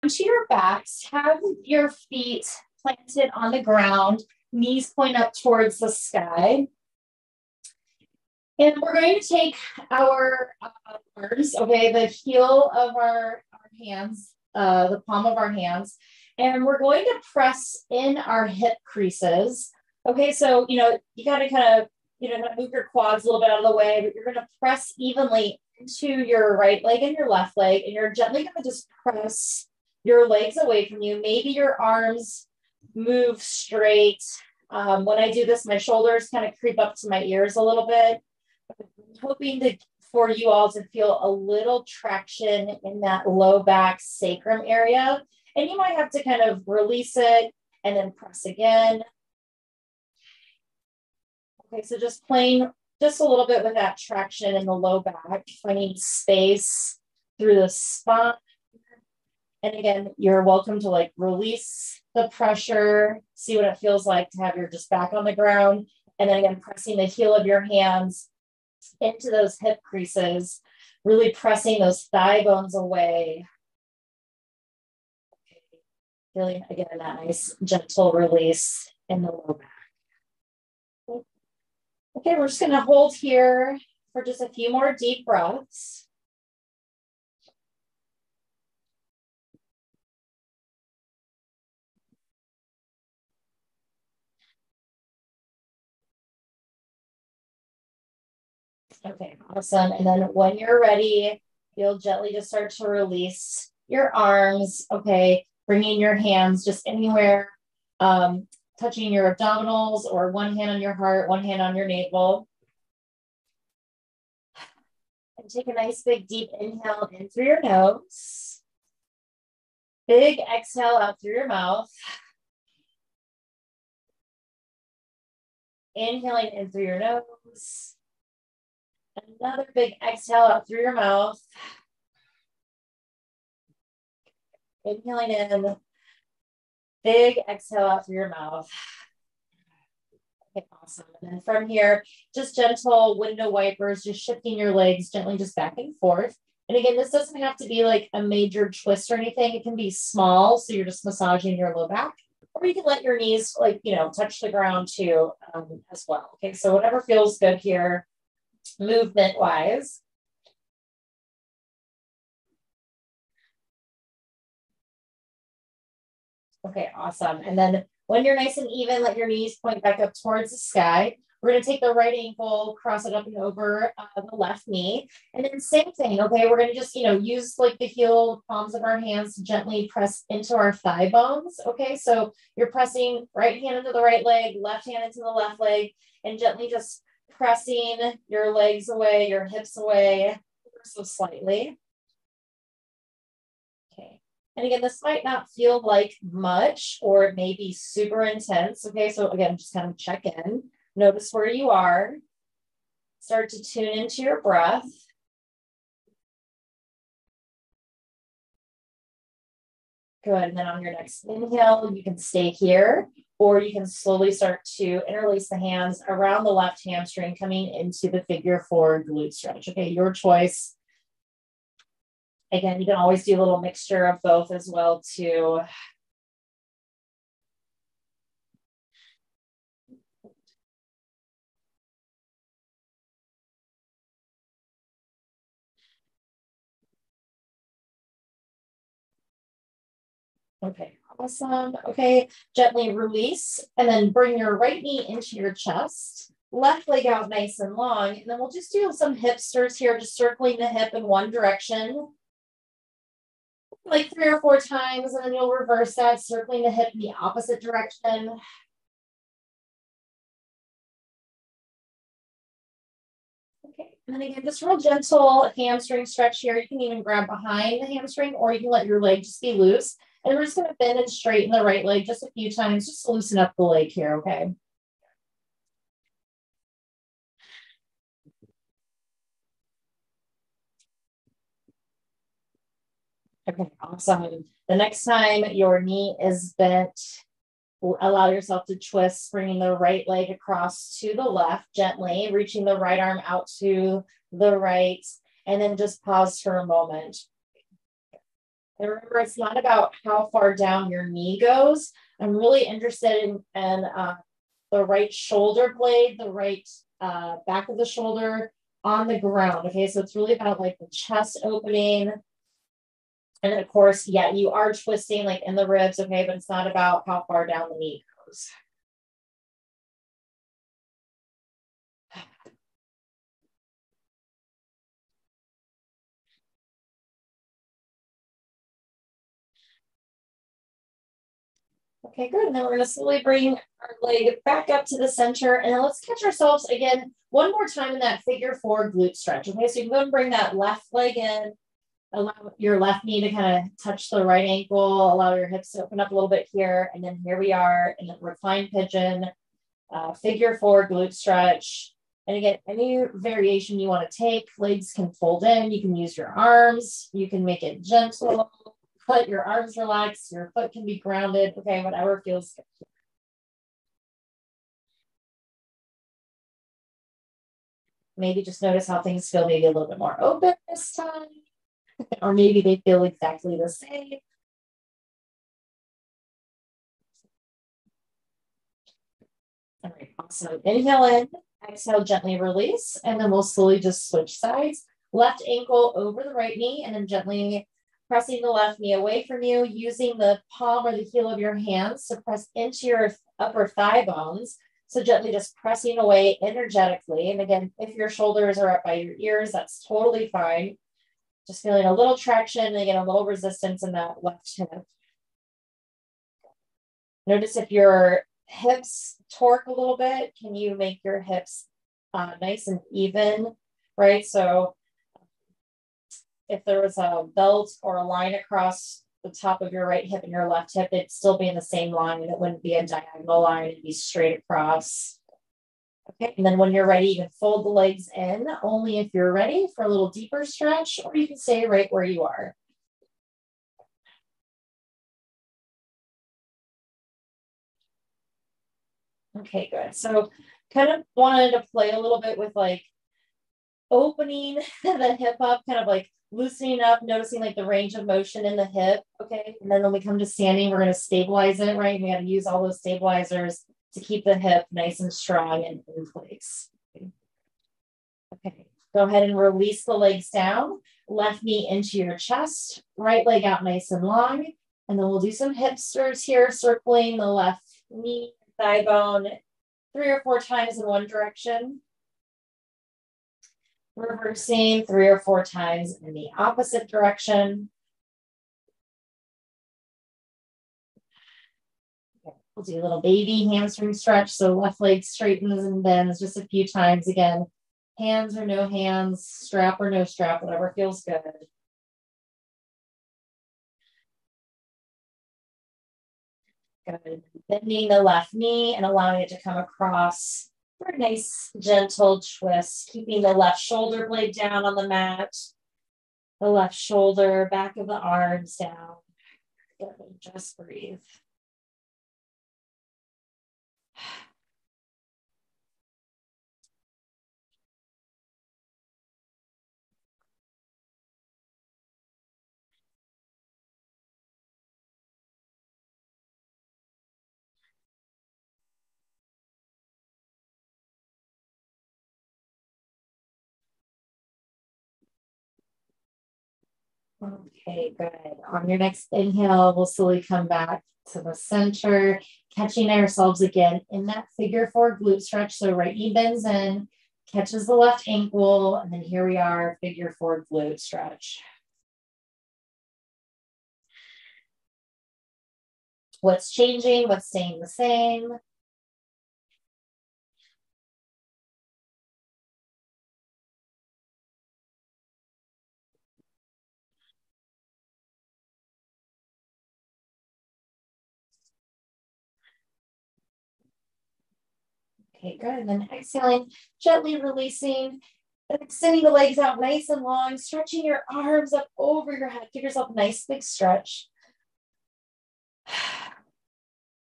Onto your backs, have your feet planted on the ground, knees point up towards the sky. And we're going to take our arms, okay, the heel of our hands, the palm of our hands, and we're going to press in our hip creases. Okay, so, you got to kind of, move your quads a little bit out of the way, but you're going to press evenly into your right leg and your left leg, and you're gently going to just press your legs away from you. Maybe your arms move straight. When I do this, my shoulders kind of creep up to my ears a little bit. I'm hoping for you all to feel a little traction in that low back sacrum area. And you might have to kind of release it and then press again. Okay, so just playing just a little bit with that traction in the low back, finding space through the spine. And again, you're welcome to like release the pressure, see what it feels like to have your just back on the ground. And then again, pressing the heel of your hands into those hip creases, really pressing those thigh bones away. Okay. Feeling again that nice gentle release in the low back. Okay, we're just going to hold here for just a few more deep breaths. Okay, awesome. And then when you're ready, you'll gently just start to release your arms. Okay, bringing your hands just anywhere, touching your abdominals or one hand on your heart, one hand on your navel. And take a nice big deep inhale in through your nose. Big exhale out through your mouth. Inhaling in through your nose. Another big exhale out through your mouth. Inhaling in. Big exhale out through your mouth. Okay, awesome. And then from here, just gentle window wipers, just shifting your legs gently just back and forth. And again, this doesn't have to be like a major twist or anything. It can be small, so you're just massaging your low back. Or you can let your knees touch the ground too as well. Okay, so whatever feels good here, movement-wise. Okay, awesome. And then when you're nice and even, let your knees point back up towards the sky. We're going to take the right ankle, cross it up and over the left knee. And then same thing, okay? We're going to just, use like the heel palms of our hands to gently press into our thigh bones, okay? So you're pressing right hand into the right leg, left hand into the left leg, and gently just pressing your legs away, your hips away, so slightly. Okay. And again, this might not feel like much, or it may be super intense. Okay, so again, just kind of check in. Notice where you are. Start to tune into your breath. Good, and then on your next inhale, you can stay here, or you can slowly start to interlace the hands around the left hamstring, coming into the figure four glute stretch. Okay, your choice. Again, you can always do a little mixture of both as well too. Okay, awesome. Okay, gently release and then bring your right knee into your chest. Left leg out nice and long. And then we'll just do some hip stirs here, just circling the hip in one direction. Like 3 or 4 times, and then you'll reverse that, circling the hip in the opposite direction. Okay, and then again, just real gentle hamstring stretch here. You can even grab behind the hamstring, or you can let your leg just be loose. And we're just going to bend and straighten the right leg just a few times, just to loosen up the leg here, okay? Okay, awesome. The next time your knee is bent, allow yourself to twist, bringing the right leg across to the left gently, reaching the right arm out to the right, and then just pause for a moment. And remember, it's not about how far down your knee goes. I'm really interested in the right shoulder blade, the right back of the shoulder on the ground. Okay, so it's really about like the chest opening. And then of course, yeah, you are twisting like in the ribs, okay, but it's not about how far down the knee goes. Okay, good. And then we're going to slowly bring our leg back up to the center. And then let's catch ourselves again one more time in that figure 4 glute stretch. Okay, so you can go and bring that left leg in. Allow your left knee to kind of touch the right ankle. Allow your hips to open up a little bit here. And then here we are in the reclined pigeon, figure 4 glute stretch. And again, any variation you want to take, legs can fold in. You can use your arms. You can make it gentle. Let your arms relax, your foot can be grounded, okay, whatever feels good. Maybe just notice how things feel maybe a little bit more open this time, or maybe they feel exactly the same. All right, awesome. Inhale in, exhale, gently release, and then we'll slowly just switch sides. Left ankle over the right knee, and then gently pressing the left knee away from you, using the palm or the heel of your hands to press into your upper thigh bones. So gently just pressing away energetically. And again, if your shoulders are up by your ears, that's totally fine. Just feeling a little traction and again, a little resistance in that left hip. Notice if your hips torque a little bit, can you make your hips nice and even, right? So if there was a belt or a line across the top of your right hip and your left hip, it'd still be in the same line. It wouldn't be a diagonal line, it'd be straight across. Okay, and then when you're ready, you can fold the legs in only if you're ready for a little deeper stretch, or you can stay right where you are. Okay, good. So kind of wanted to play a little bit with like opening the hip up, kind of like loosening up, noticing like the range of motion in the hip. Okay. And then when we come to standing, we're going to stabilize it, right? We got to use all those stabilizers to keep the hip nice and strong and in place. Okay. Go ahead and release the legs down. Left knee into your chest, right leg out nice and long. And then we'll do some hip stirs here, circling the left knee, thigh bone 3 or 4 times in one direction. Reversing 3 or 4 times in the opposite direction. We'll do a little baby hamstring stretch. So left leg straightens and bends just a few times. Again, hands or no hands, strap or no strap, whatever feels good. Good. Bending the left knee and allowing it to come across for a nice gentle twist, keeping the left shoulder blade down on the mat, the left shoulder, back of the arms down. Good. Just breathe. Okay, good. On your next inhale, we'll slowly come back to the center, catching ourselves again in that figure 4 glute stretch. So right knee bends in, catches the left ankle, and then here we are, figure 4 glute stretch. What's changing? What's staying the same? Okay, good. And then exhaling, gently releasing, and extending the legs out nice and long, stretching your arms up over your head. Give yourself a nice big stretch.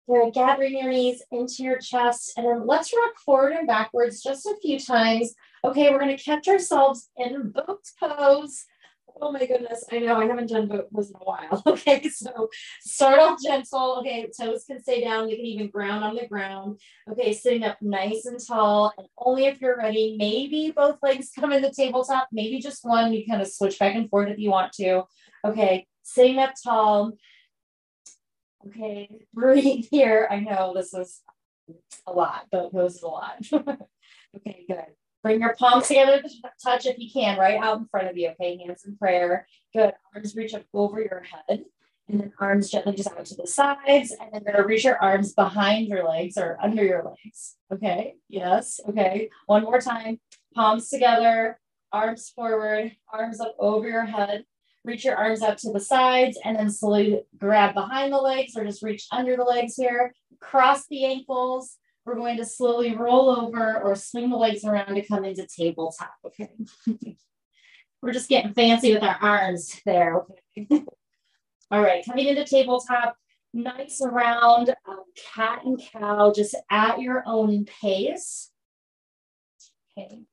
You're gathering your knees into your chest, and then let's rock forward and backwards just a few times. Okay, we're going to catch ourselves in boat pose. Oh my goodness, I know I haven't done those in a while. Okay, so start off gentle. Okay, toes can stay down. You can even ground on the ground. Okay, sitting up nice and tall. And only if you're ready, maybe both legs come in the tabletop, maybe just one. You kind of switch back and forth if you want to. Okay, sitting up tall. Okay, breathe here. I know this is a lot, but those is a lot. Okay, good. Bring your palms together to touch if you can, right out in front of you. Okay, hands in prayer. Good. Arms reach up over your head. And then arms gently just out to the sides. And then you're going to reach your arms behind your legs or under your legs. Okay, yes. Okay, one more time. Palms together, arms forward, arms up over your head. Reach your arms out to the sides and then slowly grab behind the legs or just reach under the legs here. Cross the ankles. We're going to slowly roll over or swing the legs around to come into tabletop, okay? We're just getting fancy with our arms there, okay? All right, coming into tabletop, nice round cat and cow, just at your own pace. Okay.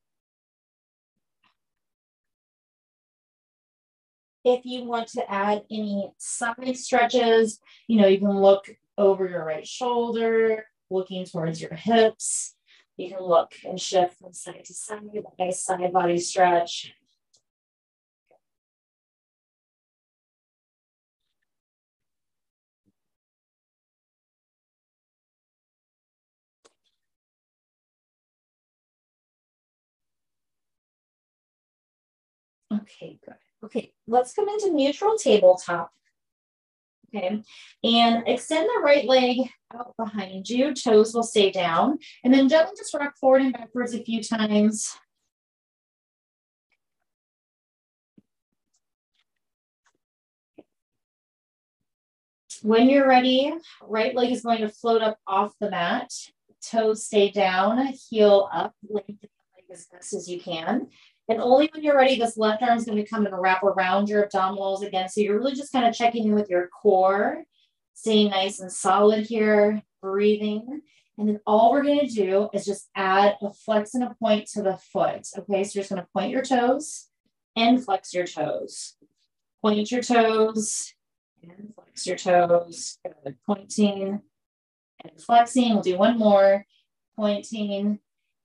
If you want to add any side stretches, you can look over your right shoulder, looking towards your hips. You can look and shift from side to side, a nice side body stretch. Okay, good. Okay, let's come into neutral tabletop. Okay, and extend the right leg out behind you. Toes will stay down. And then gently just rock forward and backwards a few times. When you're ready, right leg is going to float up off the mat. Toes stay down, heel up, lengthen the leg as best as you can. And only when you're ready, this left arm is going to come and wrap around your abdominals again. So you're really just kind of checking in with your core, staying nice and solid here, breathing. And then all we're going to do is just add a flex and a point to the foot. Okay, so you're just going to point your toes and flex your toes. Point your toes and flex your toes. Good. Pointing and flexing. We'll do one more. Pointing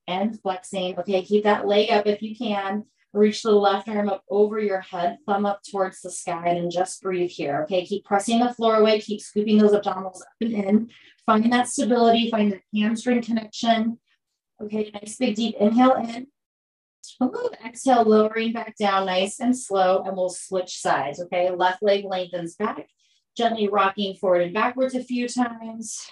and flexing. Okay, keep that leg up if you can. Reach the left arm up over your head, thumb up towards the sky, and then just breathe here. Okay, keep pressing the floor away, keep scooping those abdominals up and in. Find that stability, find the hamstring connection. Okay, nice big deep inhale in. Exhale, lowering back down nice and slow, and we'll switch sides. Okay, left leg lengthens back, gently rocking forward and backwards a few times.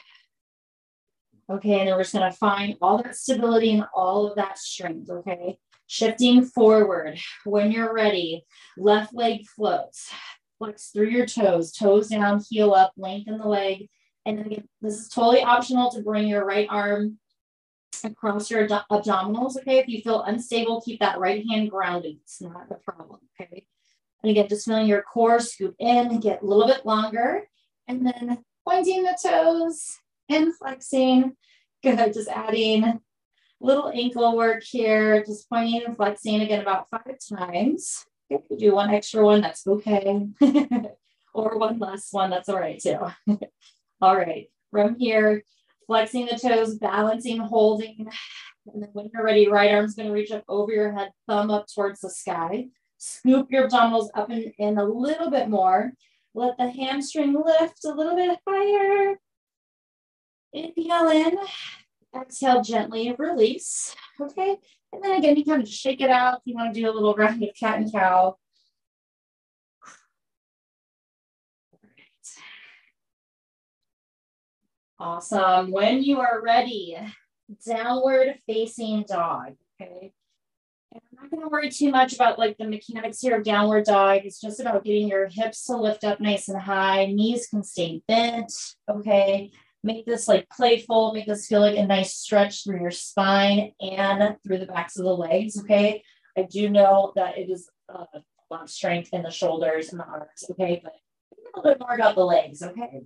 Okay, and then we're just going to find all that stability and all of that strength, okay? Shifting forward. When you're ready, left leg floats. Flex through your toes, toes down, heel up, lengthen the leg. And then again, this is totally optional to bring your right arm across your abdominals, okay? If you feel unstable, keep that right hand grounded. It's not a problem, okay? And again, just feeling your core scoop in, get a little bit longer. And then pointing the toes and flexing. Good, just adding little ankle work here, just pointing and flexing again about 5 times. If you do one extra one, that's okay. Or one less one, that's all right too. All right, from here, flexing the toes, balancing, holding. And then when you're ready, right arm's gonna reach up over your head, thumb up towards the sky. Scoop your abdominals up and in a little bit more. Let the hamstring lift a little bit higher. Inhale in, exhale gently, release, okay? And then again, you kind of just shake it out. If you want to do a little round of cat and cow. Awesome. When you are ready, downward facing dog, okay? And I'm not going to worry too much about like the mechanics here of downward dog. It's just about getting your hips to lift up nice and high. Knees can stay bent, okay? Make this like playful, make this feel like a nice stretch through your spine and through the backs of the legs, okay? I do know that it is a lot of strength in the shoulders and the arms, okay? But a little bit more about the legs, okay?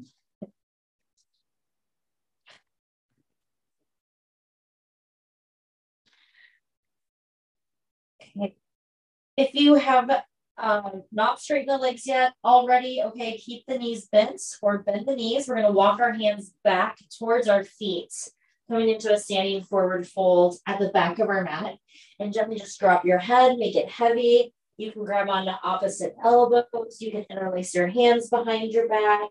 Okay. If you have Not straighten the legs yet already. Okay, keep the knees bent or bend the knees. We're going to walk our hands back towards our feet, coming into a standing forward fold at the back of our mat. And gently just drop your head, make it heavy. You can grab on the opposite elbows. You can interlace your hands behind your back.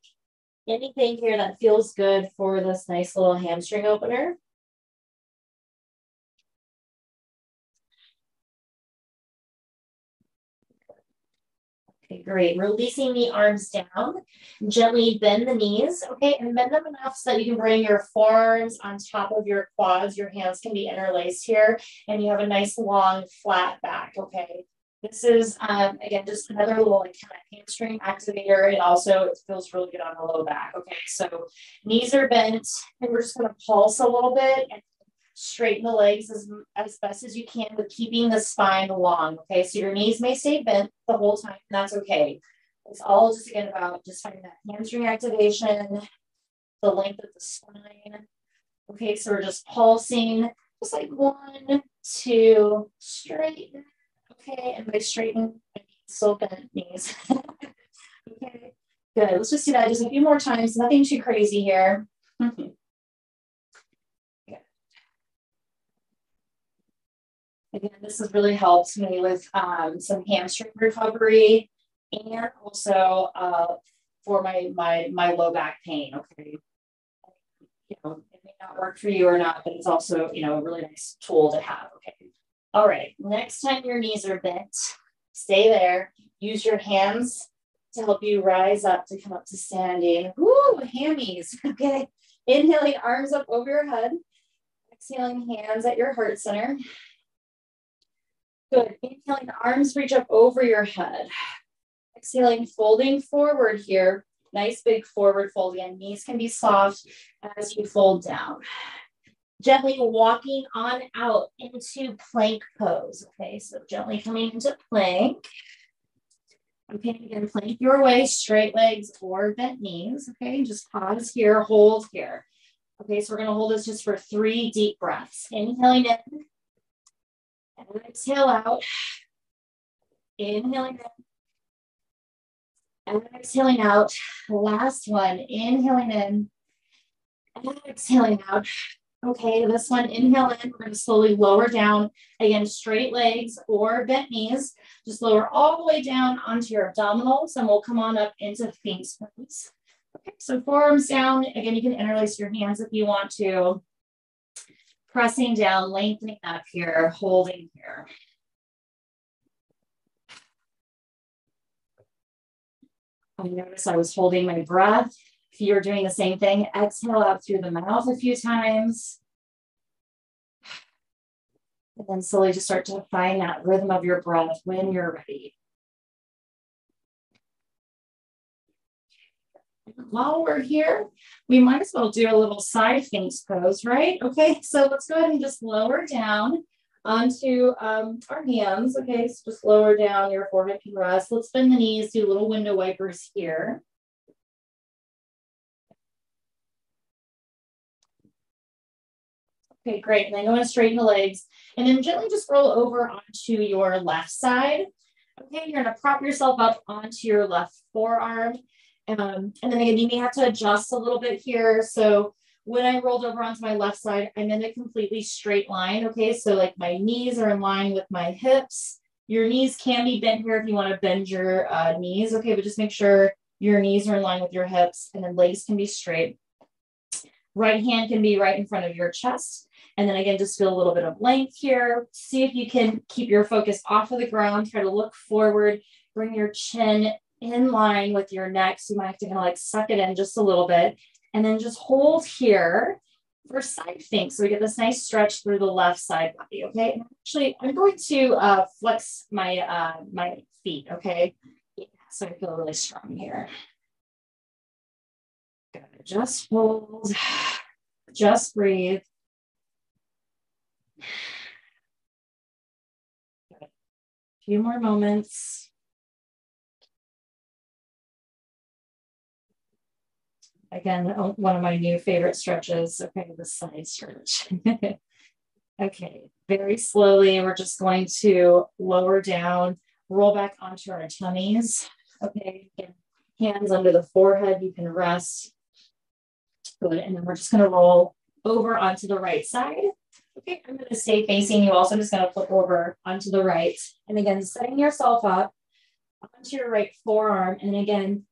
Anything here that feels good for this nice little hamstring opener. Okay, great. Releasing the arms down. Gently bend the knees, okay? And bend them enough so that you can bring your forearms on top of your quads. Your hands can be interlaced here, and you have a nice, long, flat back, okay? This is, again, just another little like, kind of hamstring activator. And also, it feels really good on the low back, okay? So knees are bent, and we're just going to pulse a little bit and straighten the legs as best as you can with keeping the spine long, okay? So your knees may stay bent the whole time, and that's okay. It's all just, again, about just finding that hamstring activation, the length of the spine. Okay, so we're just pulsing, just like 1, 2, straighten. Okay, and by straighten, I mean still bent knees. Okay, good. Let's just do that just a few more times. Nothing too crazy here. Again, this has really helped me with some hamstring recovery and also for my low back pain. Okay, you know, it may not work for you or not, but it's also, you know, a really nice tool to have. Okay, all right. Next time your knees are bent, stay there. Use your hands to help you rise up to come up to standing. Woo, hammies. Okay, inhaling, arms up over your head. Exhaling, hands at your heart center. Good. Inhaling, arms reach up over your head. Exhaling, folding forward here. Nice big forward fold. Again, knees can be soft as you fold down. Gently walking on out into plank pose. Okay, so gently coming into plank. Okay, again, plank your way, straight legs or bent knees. Okay, just pause here, hold here. Okay, so we're going to hold this just for 3 deep breaths. Inhaling in. And exhale out. Inhaling in. And exhaling out. Last one. Inhaling in. And exhaling out. Okay, this one, inhale in. We're going to slowly lower down. Again, straight legs or bent knees. Just lower all the way down onto your abdominals, and we'll come on up into Phoenix pose. Okay, so forearms down. Again, you can interlace your hands if you want to. Pressing down, lengthening up here, holding here. I noticed I was holding my breath. If you're doing the same thing, exhale out through the mouth a few times. And then slowly just start to find that rhythm of your breath when you're ready. While we're here, we might as well do a little side Phoenix pose, right? Okay, so let's go ahead and just lower down onto our hands. Okay, so just lower down, your forehead can rest. Let's bend the knees, do little window wipers here. Okay, great. And then go and straighten the legs. And then gently just roll over onto your left side. Okay, you're going to prop yourself up onto your left forearm. And then again, you may have to adjust a little bit here. So when I rolled over onto my left side, I'm in a completely straight line. Okay, so like my knees are in line with my hips. Your knees can be bent here if you want to bend your knees. Okay, but just make sure your knees are in line with your hips, and then legs can be straight. Right hand can be right in front of your chest. And then again, just feel a little bit of length here. See if you can keep your focus off of the ground. Try to look forward. Bring your chin in line with your neck. So you might have to kind of like suck it in just a little bit. And then just hold here for side Phoenix. So we get this nice stretch through the left side body, okay? And actually, I'm going to flex my my feet, okay? Yeah, so I feel really strong here. Good. Just hold. Just breathe. Good. A few more moments. Again, one of my new favorite stretches. Okay, the side stretch. Okay, very slowly, we're just going to lower down roll back onto our tummies. Okay, hands under the forehead, you can rest. Good, and then we're just gonna roll over onto the right side. Okay, I'm gonna stay facing you. Also, just gonna flip over onto the right. And again, setting yourself up onto your right forearm. And again,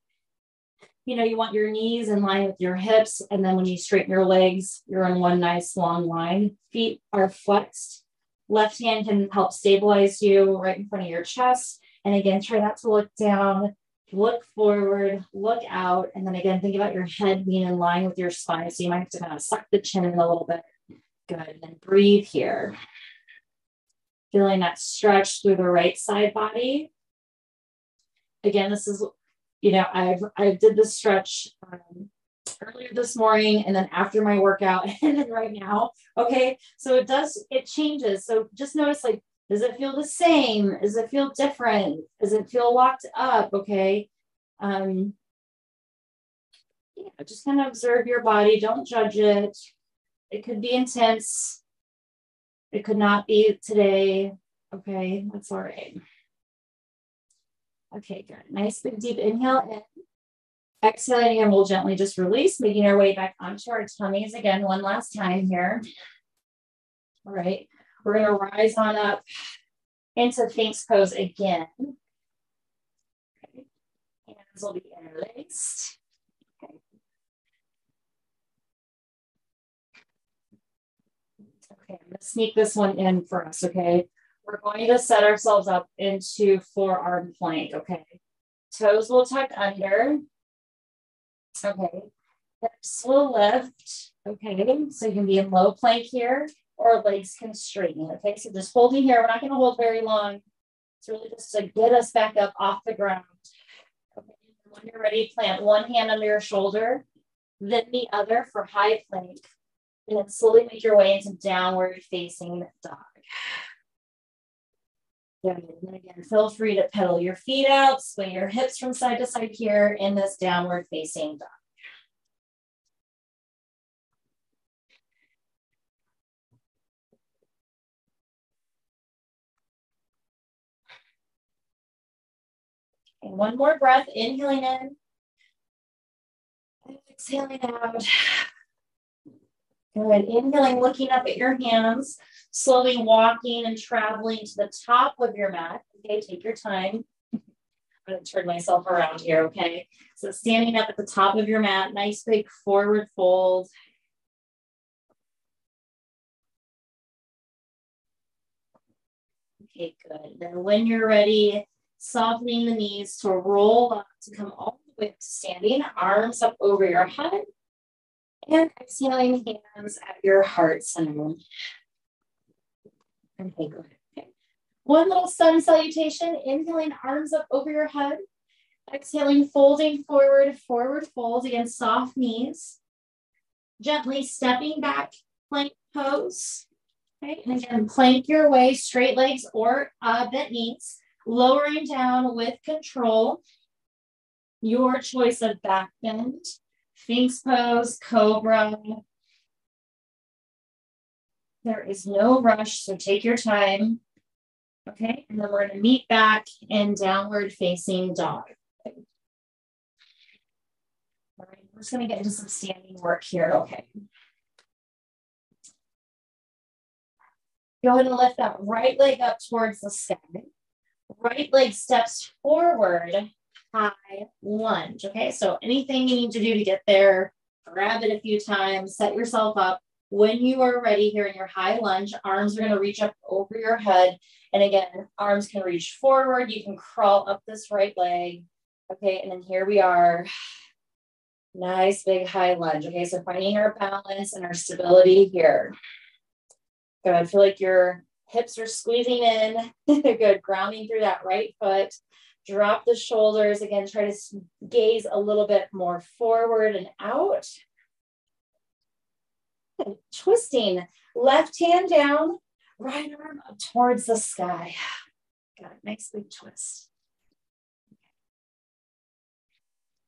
you know, you want your knees in line with your hips. And then when you straighten your legs, you're in one nice long line. Feet are flexed. Left hand can help stabilize you right in front of your chest. And again, try not to look down, look forward, look out. And then again, think about your head being in line with your spine. So you might have to kind of suck the chin in a little bit. Good, and then breathe here. Feeling that stretch through the right side body. Again, this is, you know, I did this stretch earlier this morning and then after my workout and then right now. Okay, so it changes. So just notice, like, does it feel the same? Does it feel different? Does it feel locked up? Okay. Yeah, just kind of observe your body. Don't judge it. It could be intense. It could not be today. Okay, that's all right. Okay, good. Nice big deep inhale in. Exhaling, and we'll gently just release, making our way back onto our tummies again one last time here. All right, we're going to rise on up into Sphinx pose again. Okay. Hands will be interlaced. Okay. Okay, I'm going to sneak this one in for us, okay? We're going to set ourselves up into forearm plank, okay? Toes will tuck under. Okay, hips will lift. Okay, so you can be in low plank here, or legs can straighten. Okay, so just holding here. We're not going to hold very long. It's really just to get us back up off the ground. Okay, when you're ready, plant one hand under your shoulder, then the other for high plank, and then slowly make your way into downward facing dog. Good. And then again, feel free to pedal your feet out, swing your hips from side to side here in this downward facing dog. And one more breath, inhaling in, exhaling out. Good, inhaling, looking up at your hands, slowly walking and traveling to the top of your mat. Okay, take your time. I'm going to turn myself around here, okay? So standing up at the top of your mat, nice big forward fold. Okay, good. Then when you're ready, softening the knees to roll up to come all the way up to standing, arms up over your head, and exhaling, hands at your heart center. Okay, good. Okay. One little sun salutation, inhaling, arms up over your head, exhaling, folding forward, forward fold, again, soft knees, gently stepping back, plank pose. Okay, and again, plank your way, straight legs or bent knees, lowering down with control. Your choice of back bend, Sphinx pose, cobra. There is no rush, so take your time. Okay, and then we're going to meet back in downward facing dog. Okay. All right, we're just going to get into some standing work here. Okay. Go ahead and lift that right leg up towards the sky. Right leg steps forward, high lunge. Okay, so anything you need to do to get there, grab it a few times, set yourself up. When you are ready here in your high lunge, arms are going to reach up over your head. And again, arms can reach forward. You can crawl up this right leg. Okay, and then here we are. Nice big high lunge. Okay, so finding our balance and our stability here. Good. I feel like your hips are squeezing in. Good. Grounding through that right foot. Drop the shoulders. Again, try to gaze a little bit more forward and out. Good. Twisting. Left hand down. Right arm up towards the sky. Got a nice big twist.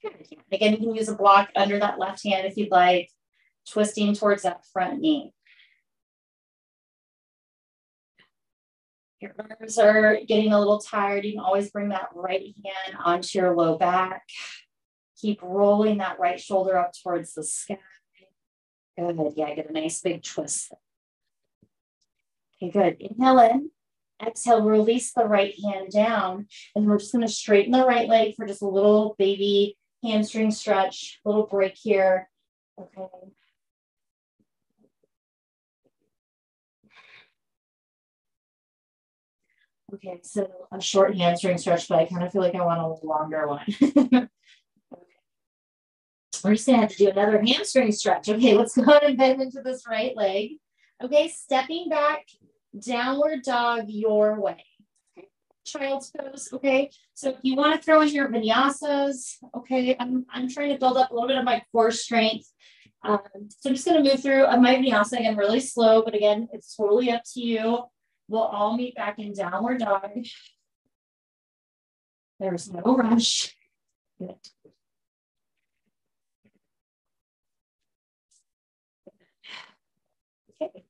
Good. Again, you can use a block under that left hand if you'd like. Twisting towards that front knee. Your arms are getting a little tired. You can always bring that right hand onto your low back. Keep rolling that right shoulder up towards the sky. Good. Yeah, get a nice big twist. Okay, good. Inhale in. Exhale, release the right hand down. And we're just going to straighten the right leg for just a little baby hamstring stretch. Little break here. Okay. Okay, so a short hamstring stretch, but I kind of feel like I want a longer one. Okay. We're just gonna have to do another hamstring stretch. Okay, let's go ahead and bend into this right leg. Okay, stepping back, downward dog your way. Okay. Child's pose. Okay, so if you want to throw in your vinyasas, okay, I'm trying to build up a little bit of my core strength. So I'm just gonna move through my vinyasa again, really slow, but again, it's totally up to you. We'll all meet back in downward dog. There's no rush. Good. Okay.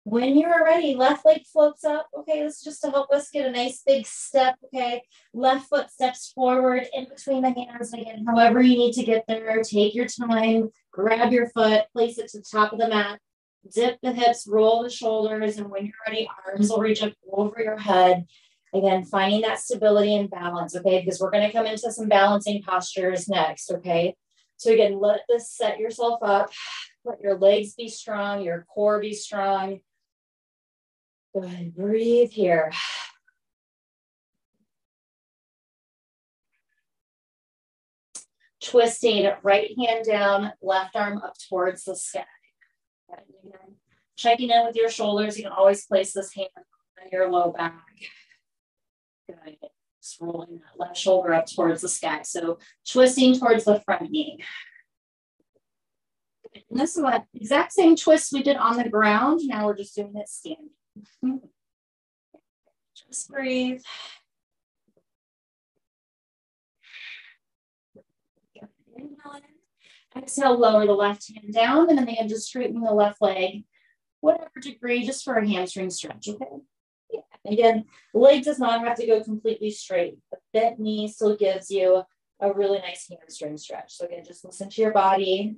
When you're ready, left leg floats up. Okay, this is just to help us get a nice big step. Okay, left foot steps forward in between the hands. Again, however you need to get there, take your time, grab your foot, place it to the top of the mat. Dip the hips, roll the shoulders, and when you're ready, arms will reach up over your head. Again, finding that stability and balance, okay? Because we're going to come into some balancing postures next, okay? So again, let this set yourself up. Let your legs be strong, your core be strong. Go ahead and breathe here. Twisting, right hand down, left arm up towards the sky. Again, checking in with your shoulders. You can always place this hand on your low back. Good. Just rolling that left shoulder up towards the sky. So twisting towards the front knee. And this is the exact same twist we did on the ground. Now we're just doing it standing. Just breathe. Inhale in. Exhale, lower the left hand down, and then again, just straighten the left leg, whatever degree, just for a hamstring stretch, okay? Yeah. Again, leg does not have to go completely straight. The bent knee still gives you a really nice hamstring stretch. So again, just listen to your body.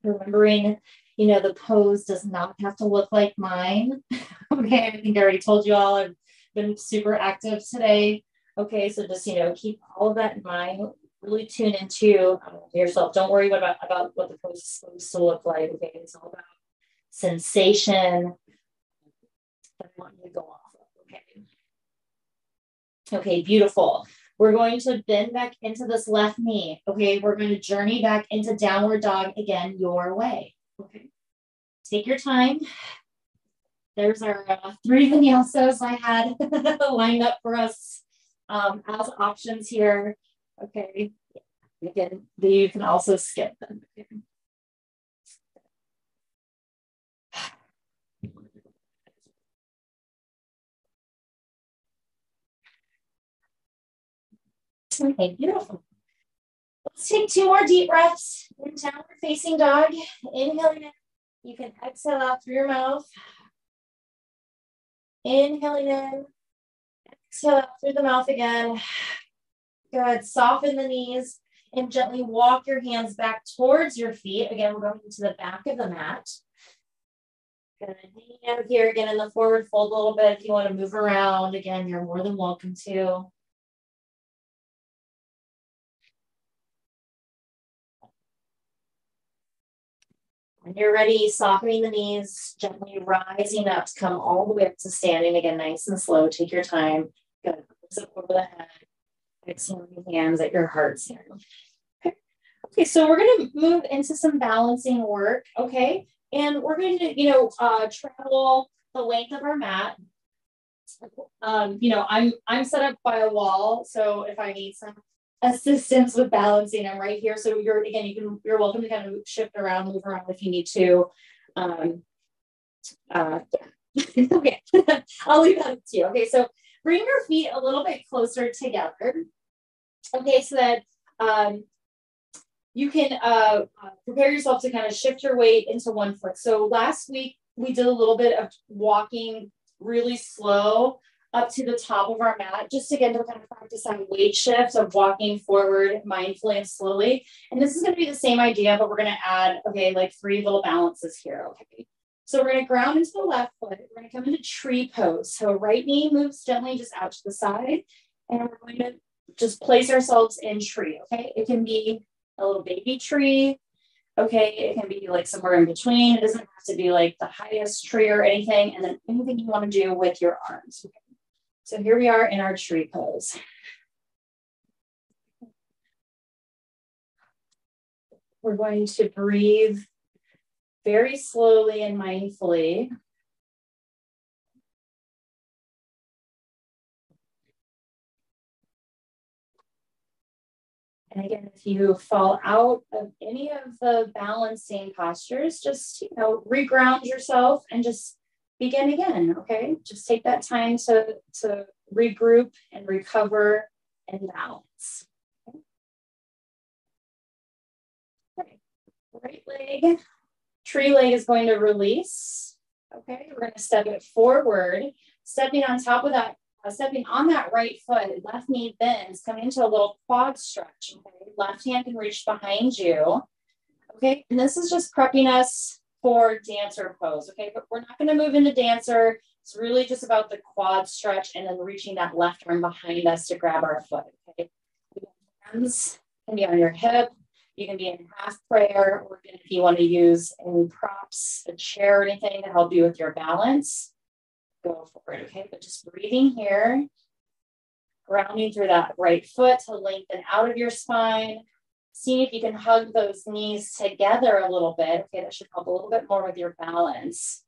Remembering, you know, the pose does not have to look like mine. Okay, I think I already told you all I've been super active today. Okay, so just, you know, keep all of that in mind. Really tune into yourself. Don't worry about what the pose is supposed to look like. Okay, it's all about sensation that I want you to go off of. Okay. Okay, beautiful. We're going to bend back into this left knee. Okay, we're going to journey back into downward dog again, your way. Okay, take your time. There's our 3 vinyasas I had lined up for us as options here. Okay, again, you can also skip them. Okay, beautiful. Let's take 2 more deep breaths in downward facing dog. Inhaling in. You can exhale out through your mouth. Inhaling in. Exhale out through the mouth again. Good. Soften the knees and gently walk your hands back towards your feet. Again, we're going to the back of the mat. Good. Hang out here again in the forward fold a little bit. If you want to move around, again, you're more than welcome to. When you're ready, softening the knees, gently rising up to come all the way up to standing. Again, nice and slow. Take your time. Good. Close up over the head. Exhaling hands at your heart center. Okay. Okay, so we're going to move into some balancing work. Okay. And we're going to, you know, travel the length of our mat. You know, I'm set up by a wall. So if I need some assistance with balancing, I'm right here. So you're you're welcome to kind of shift around, move around if you need to. Yeah. Okay, I'll leave that to you. Okay, so bring your feet a little bit closer together. Okay, so that you can prepare yourself to kind of shift your weight into one foot. So last week we did a little bit of walking really slow up to the top of our mat, just again to kind of practice on weight shifts of walking forward mindfully and slowly. And this is going to be the same idea, but we're going to add, okay, like 3 little balances here. Okay. So we're going to ground into the left foot. We're going to come into tree pose. So right knee moves gently just out to the side. And we're going to just place ourselves in tree. Okay. It can be a little baby tree. Okay. It can be like somewhere in between. It doesn't have to be like the highest tree or anything. And then anything you want to do with your arms. Okay. So here we are in our tree pose. We're going to breathe very slowly and mindfully. And again, if you fall out of any of the balancing postures, just, reground yourself and just begin again, okay? Just take that time to regroup and recover and balance. Okay. Right leg, tree leg is going to release. Okay, we're going to step it forward, stepping on top of that, stepping on that right foot, left knee bends, coming into a little quad stretch. Okay, left hand can reach behind you. Okay, and this is just prepping us for dancer pose. Okay, but we're not going to move into dancer. It's really just about the quad stretch and then reaching that left arm behind us to grab our foot. Okay, hands can be on your hip. You can be in half prayer, or if you want to use any props, a chair or anything to help you with your balance, go for it, okay? But just breathing here, grounding through that right foot to lengthen out of your spine. See if you can hug those knees together a little bit. Okay, that should help a little bit more with your balance.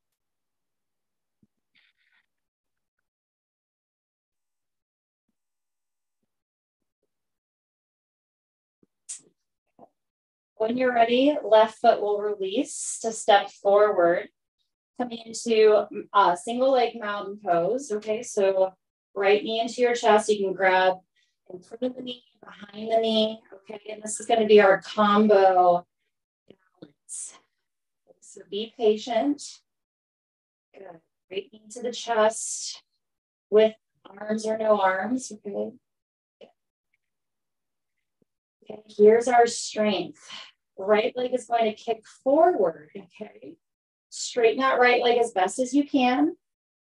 When you're ready, left foot will release to step forward, coming into a single leg mountain pose. Okay, so right knee into your chest. You can grab in front of the knee, behind the knee. Okay, and this is going to be our combo balance. So be patient. Good. Right knee to the chest with arms or no arms. Okay. Okay, here's our strength. Right leg is going to kick forward, okay? Straighten that right leg as best as you can,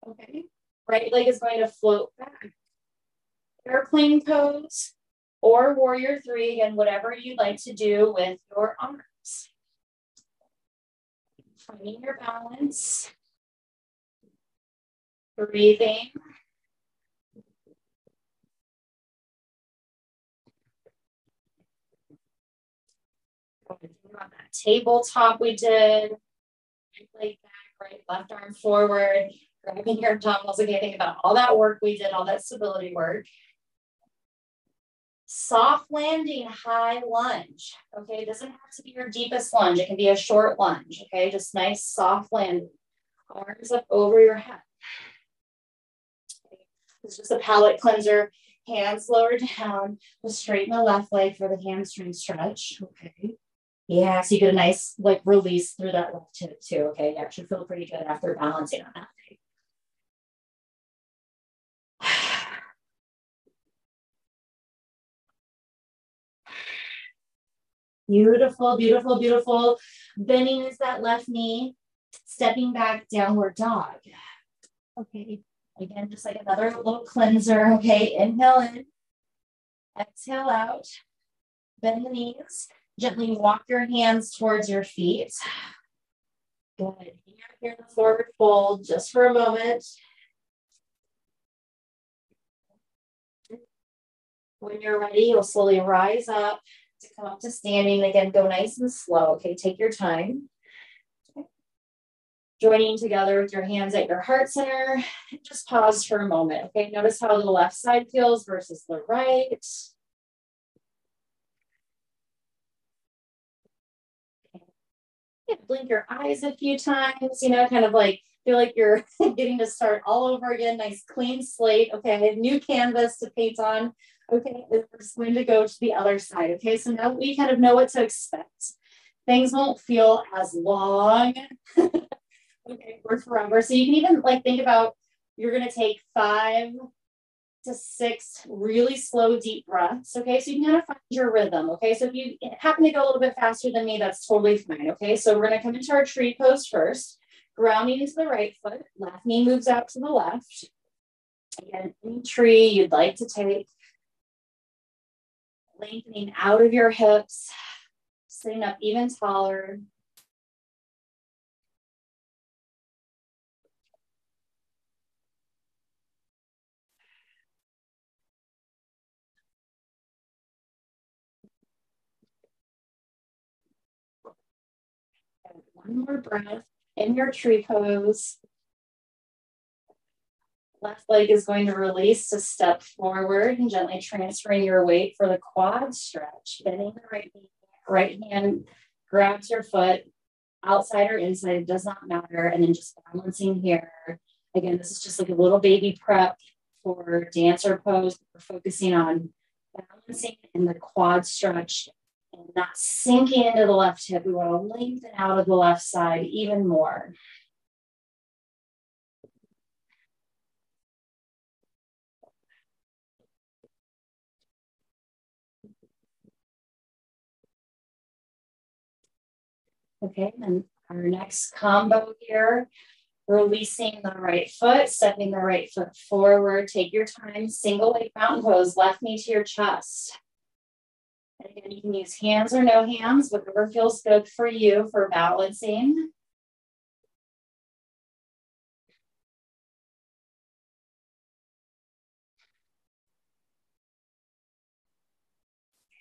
okay? Right leg is going to float back. Airplane pose or warrior 3, again, whatever you'd like to do with your arms. Finding your balance. Breathing. On that tabletop we did, right leg back, right, left arm forward, grabbing your abdominals. Okay, think about all that work we did, all that stability work. Soft landing, high lunge. Okay, it doesn't have to be your deepest lunge. It can be a short lunge. Okay, just nice soft landing. Arms up over your head. Okay. It's just a palate cleanser. Hands lower down. We'll straighten the left leg for the hamstring stretch. Okay. Yeah, so you get a nice like release through that left hip too. Okay, you actually feel pretty good after balancing on that. Beautiful, beautiful, beautiful. Bending is that left knee. Stepping back, downward dog. Okay, again, just like another little cleanser. Okay, inhale in. Exhale out. Bend the knees. Gently walk your hands towards your feet. Good. Here in the forward fold just for a moment. When you're ready, you'll slowly rise up to come up to standing. Again, go nice and slow. Okay, take your time. Okay. Joining together with your hands at your heart center. Just pause for a moment. Okay, notice how the left side feels versus the right. Yeah, blink your eyes a few times, kind of like feel like you're getting to start all over again. Nice clean slate. Okay, new canvas to paint on. Okay, and we're just going to go to the other side. Okay, so now we kind of know what to expect. Things won't feel as long. Okay, for forever. So you can even like think about you're gonna take 5 to 6 really slow, deep breaths. Okay, so you can kind of find your rhythm. Okay, so if you happen to go a little bit faster than me, that's totally fine. Okay, so we're gonna come into our tree pose first, grounding into the right foot, left knee moves out to the left. Again, any tree you'd like to take, lengthening out of your hips, sitting up even taller. And one more breath in your tree pose. Left leg is going to release to step forward and gently transferring your weight for the quad stretch. Bending the right knee, right hand grabs your foot, outside or inside, it does not matter. And then just balancing here. Again, this is just like a little baby prep for dancer pose. We're focusing on balancing in the quad stretch and not sinking into the left hip. We want to lengthen out of the left side even more. Okay, and our next combo here, releasing the right foot, stepping the right foot forward. Take your time, single leg mountain pose, left knee to your chest. And again, you can use hands or no hands, whatever feels good for you for balancing.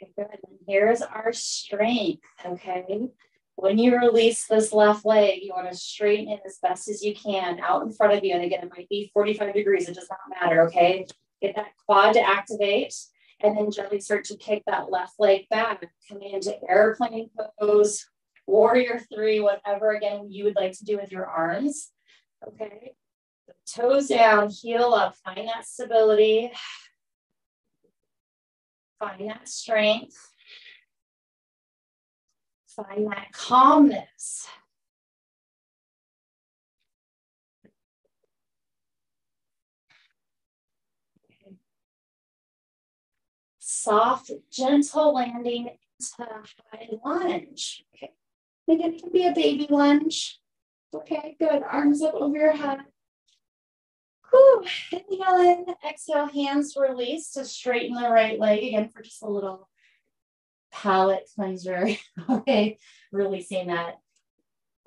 Okay, good. And here's our strength, okay? When you release this left leg, you want to straighten it as best as you can out in front of you. And again, it might be 45 degrees. It does not matter, okay? Get that quad to activate and then gently start to kick that left leg back. Coming into airplane pose, warrior 3, whatever, again, you would like to do with your arms, okay? The toes down, heel up, find that stability. Find that strength. Find that calmness. Okay. Soft, gentle landing into high lunge. Okay. Again, it can be a baby lunge. Okay, good. Arms up over your head. Whew. Inhale in, exhale, hands release to straighten the right leg again for just a little palate cleanser. Okay, releasing that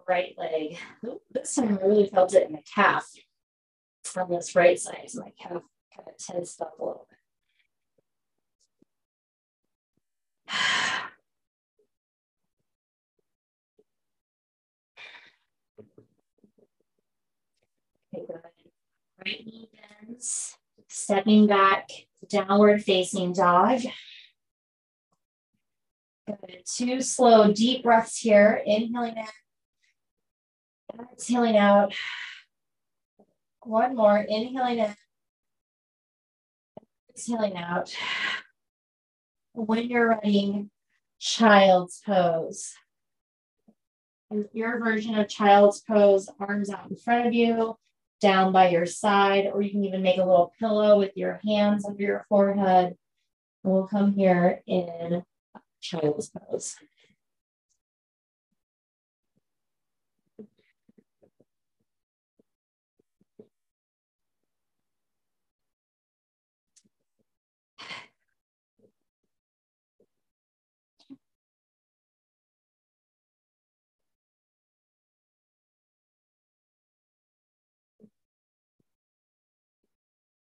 right leg. Ooh, this time I really felt it in the calf on this right side. So my calf kind of tensed up a little bit. Okay, good. Right knee bends, stepping back, downward facing dog. Good. 2 slow, deep breaths here. Inhaling in, exhaling out. One more. Inhaling in, exhaling out. When you're ready, child's pose. And your version of child's pose, arms out in front of you, down by your side, or you can even make a little pillow with your hands under your forehead. And we'll come here in child's pose.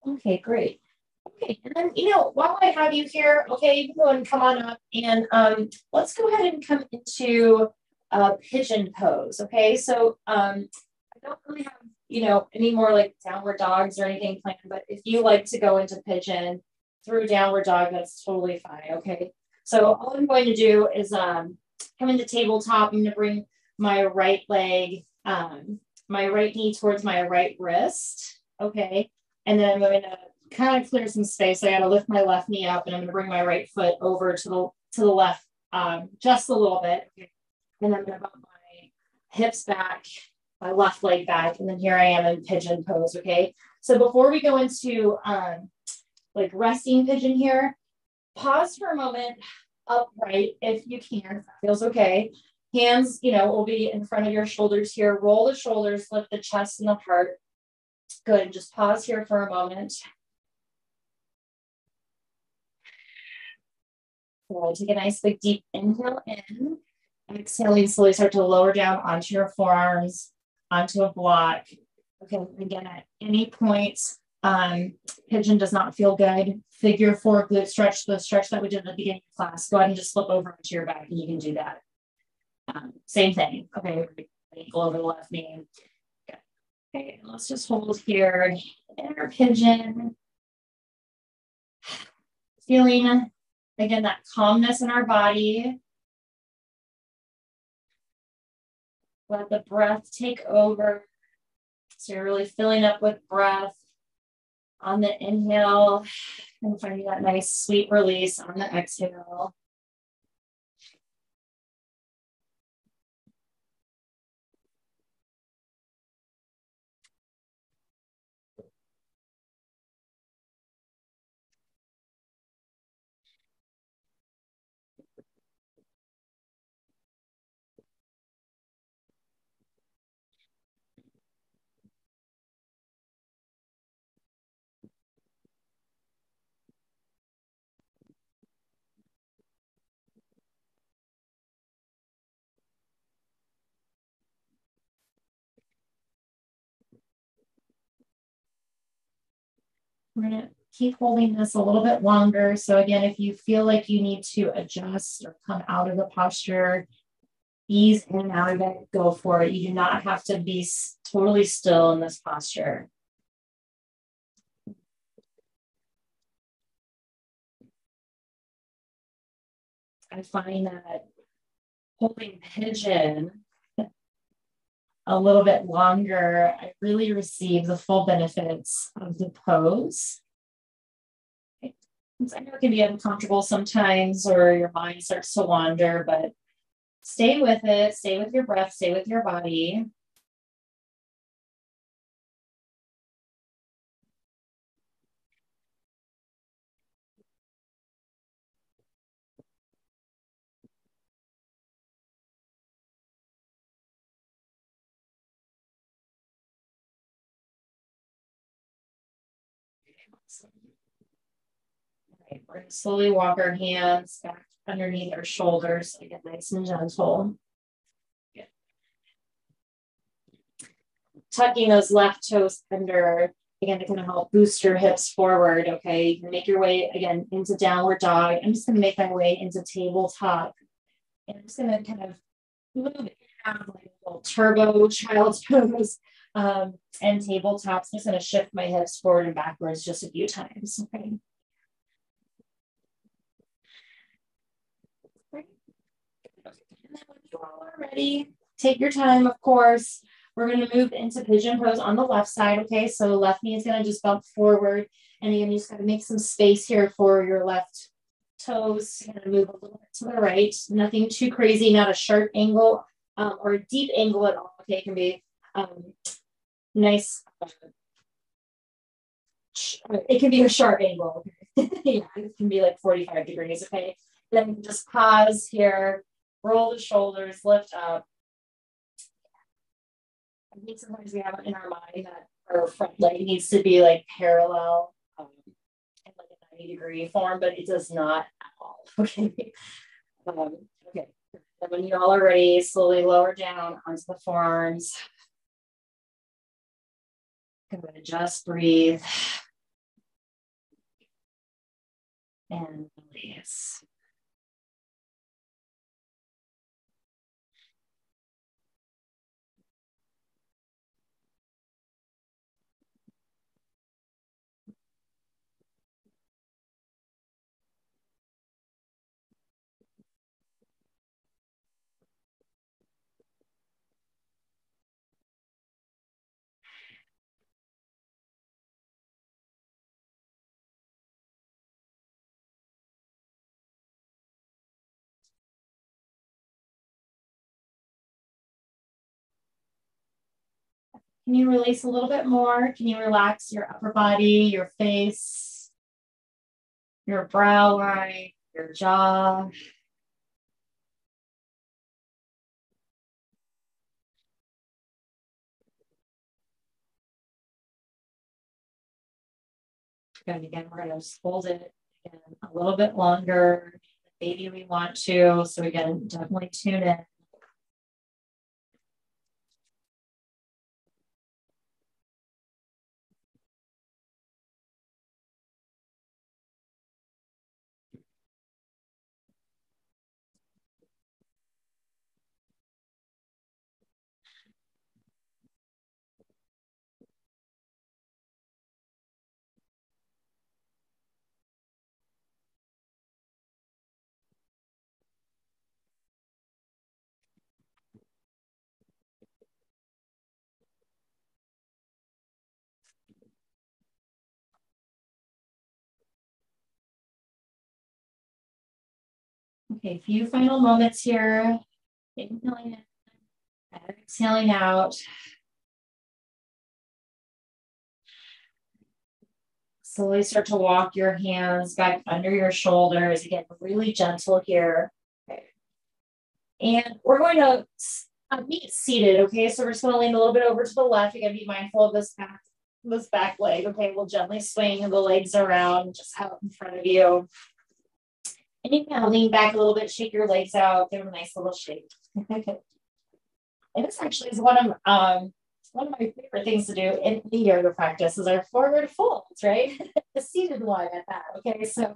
Okay, great. Okay, and then, while I have you here, okay, you can go and come on up and let's go ahead and come into pigeon pose, okay? So I don't really have, any more like downward dogs or anything planned, but if you like to go into pigeon through downward dog, that's totally fine, okay? So all I'm going to do is come into tabletop. I'm going to bring my right leg, my right knee towards my right wrist, okay? And then I'm going to kind of clear some space. I got to lift my left knee up, and I'm going to bring my right foot over to the left, just a little bit. Okay. And I'm going to bump my hips back, my left leg back, and then here I am in pigeon pose. Okay. So before we go into like resting pigeon here, pause for a moment, upright if you can. If that feels okay. Hands, will be in front of your shoulders here. Roll the shoulders, lift the chest and the heart. Good. Just pause here for a moment. So take a nice big deep inhale in. Exhaling, slowly start to lower down onto your forearms, onto a block. Okay, again, at any point, pigeon does not feel good. Figure 4 glute stretch, the stretch that we did at the beginning of class. Go ahead and just flip over onto your back and you can do that. Same thing. Okay, ankle over the left knee. Okay, let's just hold here. Inner pigeon. Feeling, again, that calmness in our body. Let the breath take over. So you're really filling up with breath on the inhale and finding that nice sweet release on the exhale. We're going to keep holding this a little bit longer. So again, if you feel like you need to adjust or come out of the posture, ease in and out of it, go for it. You do not have to be totally still in this posture. I find that holding pigeon a little bit longer, I really receive the full benefits of the pose. Okay. I know it can be uncomfortable sometimes, or your mind starts to wander, but stay with it, stay with your breath, stay with your body. All right, we're going to slowly walk our hands back underneath our shoulders, again, nice and gentle. Good. Tucking those left toes under, again, to kind of help boost your hips forward, okay? You can make your way, again, into downward dog. I'm just going to make my way into tabletop. And I'm just going to kind of move it out of like a little turbo child's pose and tabletops. I'm just going to shift my hips forward and backwards just a few times, okay? And then when you all are ready, take your time, of course. We're going to move into pigeon pose on the left side, okay? So left knee is going to just bump forward. And again, you just got to make some space here for your left toes. You're going to move a little bit to the right. Nothing too crazy, not a sharp angle or a deep angle at all, okay? It can be nice. It can be a sharp angle. Yeah, it can be like 45 degrees, okay? Then just pause here. Roll the shoulders, lift up. I think sometimes we have it in our mind that our front leg needs to be like parallel in like a 90-degree form, but it does not at all. Okay. Okay. And when you all are ready, slowly lower down onto the forearms. Go ahead, just breathe. And release. Can you release a little bit more? Can you relax your upper body, your face, your brow line, your jaw? And again, we're going to hold it again a little bit longer. Maybe we want to. So again, definitely tune in. Okay, a few final moments here. Inhaling in, exhaling out. Slowly start to walk your hands back under your shoulders. Again, really gentle here. Okay. And we're going to meet seated, okay? So we're just going to lean a little bit over to the left. You're going to be mindful of this back leg, okay? We'll gently swing the legs around just out in front of you. And you can lean back a little bit, shake your legs out, give them a nice little shake. And this actually is one of my favorite things to do in the yoga practice is our forward folds, right? The seated one at that. Okay, so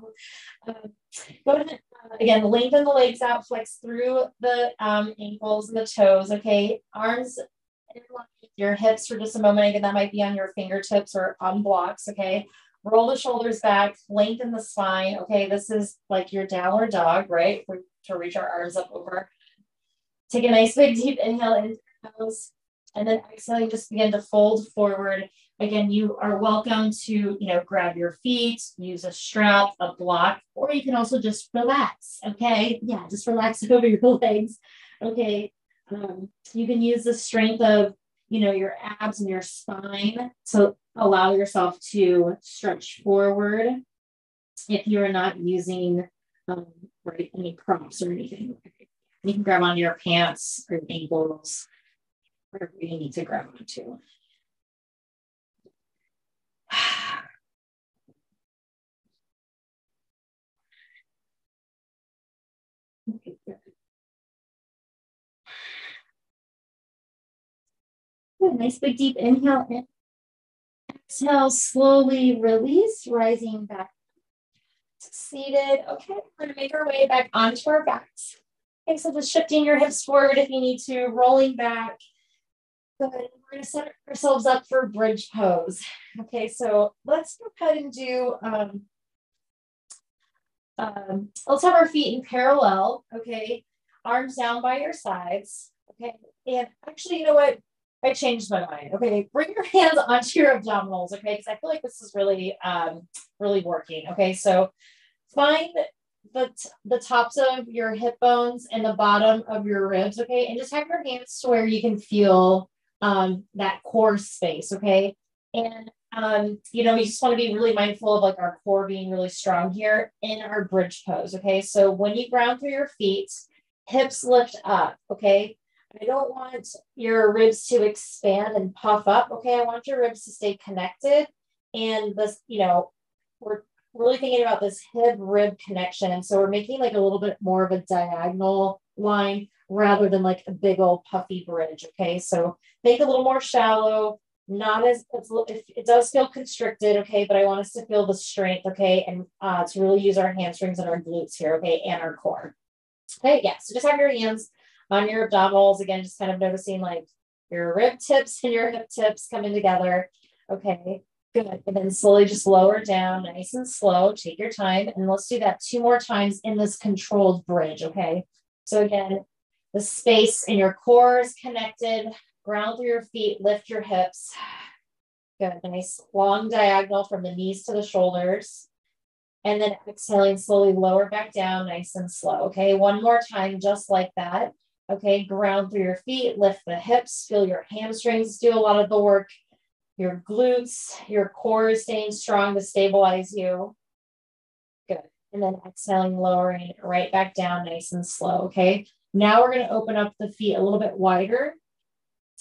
go ahead, again, lengthen the legs out, flex through the ankles and the toes. Okay, arms in line with your hips for just a moment. Again, that might be on your fingertips or on blocks. Okay, roll the shoulders back, lengthen the spine. Okay, this is like your downward dog, right? To reach our arms up over. Take a nice big deep inhale into your nose, and then exhaling, just begin to fold forward. Again, you are welcome to, grab your feet, use a strap, a block, or you can also just relax. Okay, yeah, just relax over your legs. Okay, you can use the strength of, your abs and your spine to allow yourself to stretch forward if you're not using any props or anything. You can grab onto your pants or ankles, wherever you need to grab onto. Okay, good. Good. Nice big deep inhale in. Exhale, slowly release, rising back to seated. Okay, we're going to make our way back onto our backs. Okay, so just shifting your hips forward if you need to, rolling back. Good. We're going to set ourselves up for bridge pose. Okay, so let's go ahead and do, let's have our feet in parallel. Okay, arms down by your sides. Okay, and actually, you know what? I changed my mind. Okay, bring your hands onto your abdominals. Okay, because I feel like this is really, really working. Okay, so find the tops of your hip bones and the bottom of your ribs. Okay, and just have your hands to where you can feel that core space. Okay, and you just want to be really mindful of like our core being really strong here in our bridge pose. Okay, so when you ground through your feet, hips lift up. Okay. I don't want your ribs to expand and puff up. Okay, I want your ribs to stay connected. And this, we're really thinking about this hip rib connection. And so we're making like a little bit more of a diagonal line rather than like a big old puffy bridge. Okay, so make it a little more shallow, not as it does feel constricted. Okay, but I want us to feel the strength. Okay, and to really use our hamstrings and our glutes here. Okay, and our core. Okay, yeah, so just have your hands on your abdominals. Again, just kind of noticing like your rib tips and your hip tips coming together. Okay, good. And then slowly just lower down, nice and slow. Take your time. And let's do that 2 more times in this controlled bridge. Okay, so again, the space in your core is connected. Ground through your feet, lift your hips. Good, nice long diagonal from the knees to the shoulders. And then exhaling, slowly lower back down, nice and slow. Okay, one more time, just like that. Okay, ground through your feet, lift the hips, feel your hamstrings do a lot of the work. Your glutes, your core is staying strong to stabilize you. Good. And then exhaling, lowering it right back down nice and slow, okay? Now we're gonna open up the feet a little bit wider.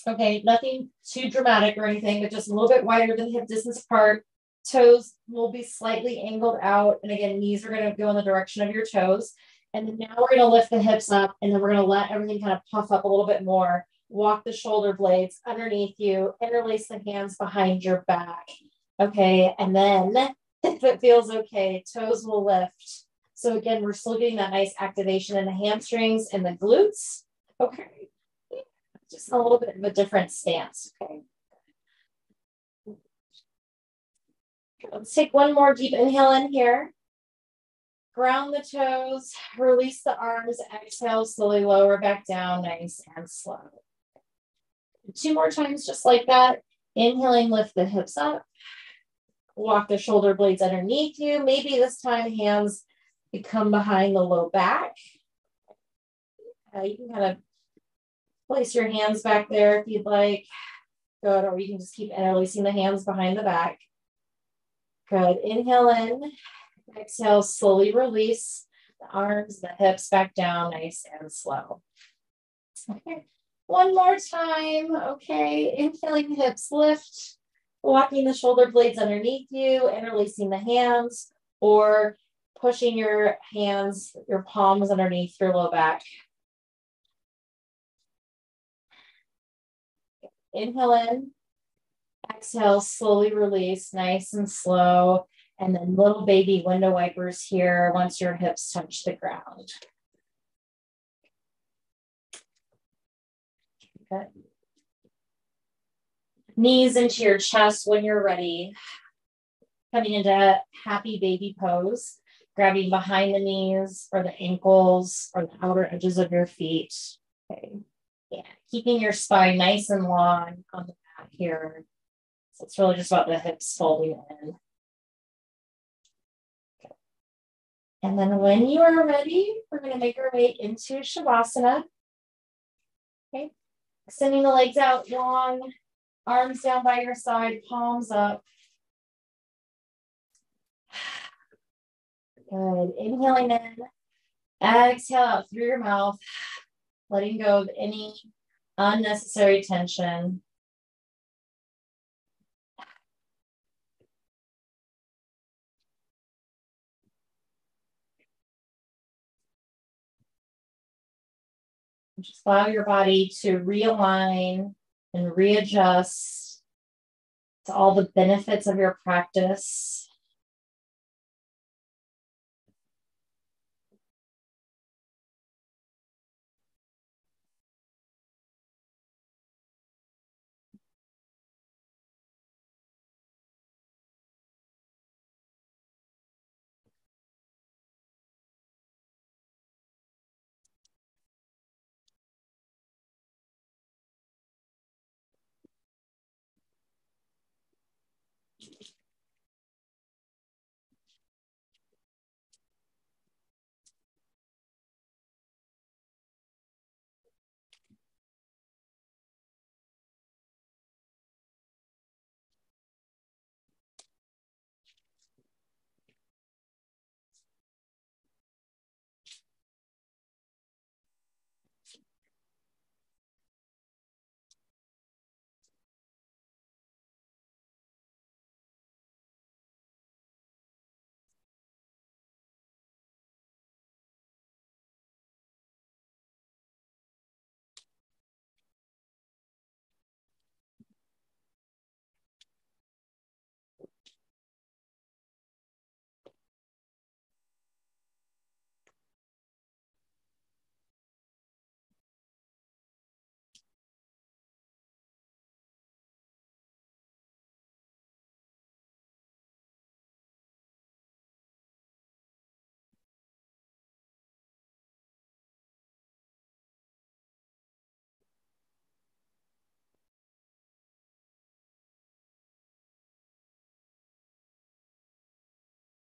Okay, nothing too dramatic or anything, but just a little bit wider than hip distance apart. Toes will be slightly angled out. And again, knees are gonna go in the direction of your toes. And then now we're gonna lift the hips up and then we're gonna let everything kind of puff up a little bit more. Walk the shoulder blades underneath you, interlace the hands behind your back. Okay, and then if it feels okay, toes will lift. So again, we're still getting that nice activation in the hamstrings and the glutes. Okay, just a little bit of a different stance. Okay. Let's take one more deep inhale in here. Ground the toes, release the arms, exhale, slowly lower back down, nice and slow. 2 more times just like that. Inhaling, lift the hips up. Walk the shoulder blades underneath you. Maybe this time hands come behind the low back. You can kind of place your hands back there if you'd like. Good, or you can just keep interlacing the hands behind the back. Good, inhale in. Exhale, slowly release the arms, the hips back down, nice and slow. Okay, one more time. Okay, inhaling, hips lift, walking the shoulder blades underneath you, interlacing the hands, or pushing your hands, your palms underneath your low back. Inhale in, exhale, slowly release, nice and slow. And then little baby window wipers here once your hips touch the ground. Good. Knees into your chest when you're ready. Coming into happy baby pose, grabbing behind the knees or the ankles or the outer edges of your feet. Okay. Yeah. Keeping your spine nice and long on the mat here. So it's really just about the hips folding in. And then when you are ready, we're going to make our way into Shavasana. Okay. Extending the legs out long, arms down by your side, palms up. Good. Inhaling in. Exhale out through your mouth, letting go of any unnecessary tension. Just allow your body to realign and readjust to all the benefits of your practice.